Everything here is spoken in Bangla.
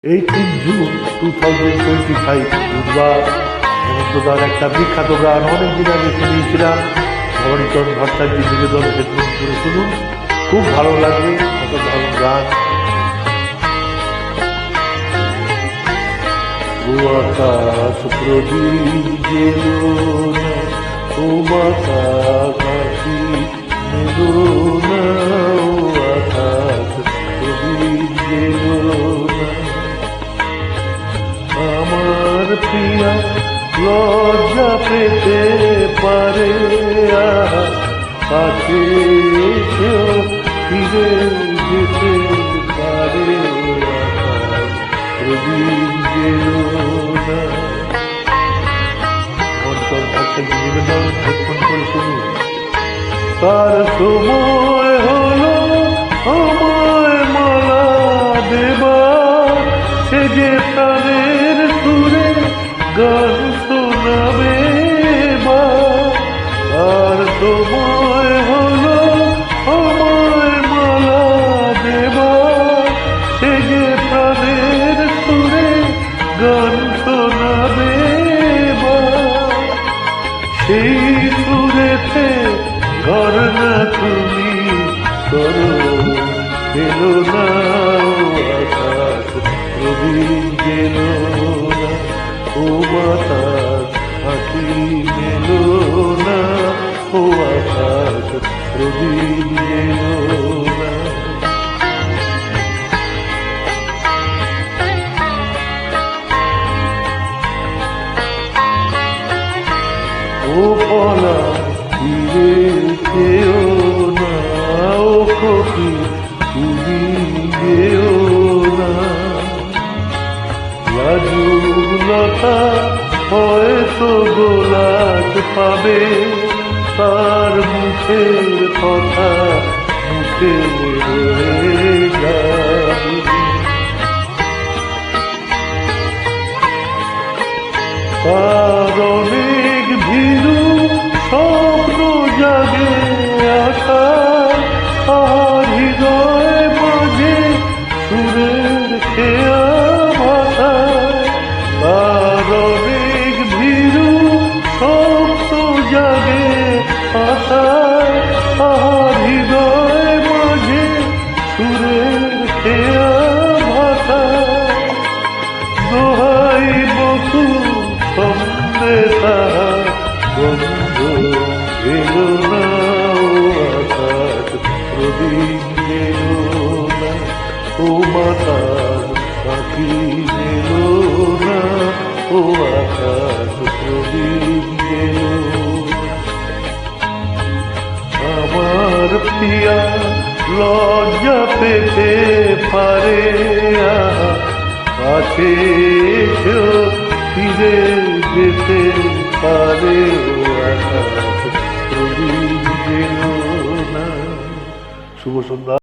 18 জুন 2025 বুধবার হেমন্তদার একটা বিখ্যাত গান অনেকদিন আগে শুনিয়েছিলাম। ভবানীচরণ ভট্টাচার্য নিবেদন হেডফোন করে শুনুন, খুব ভালো লাগবে। অসাধারণ গান। ও আকাশ প্রদীপ জেলো না, ও বাতাসি মেলো না, ও আকাশ প্রদীপ জেলো না। আমার প্রিয়া লজ্জা পেতে পারে, কাছে এসেও ফিরে যেতে পারে, প্রদীপ জেলো না। অন্তর ভাষা নিবেদন হেডফোন করে শুনুন। তার সময় হলো আমায় মালা দেবার, সে যে প্রাণের সুরে গান শোনাবে। তার সময় হলো আমায় মালা দেবার, সে যে প্রাণের সুরে গান শোনাবে। সেই সুরেতে ঘর না তুমি করো, পেলো না আকাশ প্রদীপ গেলো না, ও বাতাস হাসি মেলো না, ও আকাশ প্রদীপ গেলো না। ও পলা ফিরে যেও না, ও কপি তুমি যেও না। লাজুলতা হয়তো গোলাপ পাবে, তার মুখের কথা মুখে রয়ে যাবে। তার অনেক ভীরু স্বপ্ন জাগে আশা, আর হৃদয় মাঝে সুরের খেয়া ভাষা। তার অনেক ভীরু স্বপ্ন জাগে আশা, আর হৃদয় মাঝে সুরের খেয়া ভাষা। দোহাই বকুল সন্দেশা বন্ধ এলো না, ও আকাশ প্রদীপ গেলো না, ও মাতার পাখি মেলো না, ও আকাশ প্রদীপ গেলো না। আমার প্রিয়া লজ্জা পেতে পারে, কাছে এসেও ফিরে যেতে পারে, ও আকাশ প্রদীপ গেলো না। শুভ সন্ধ্যা।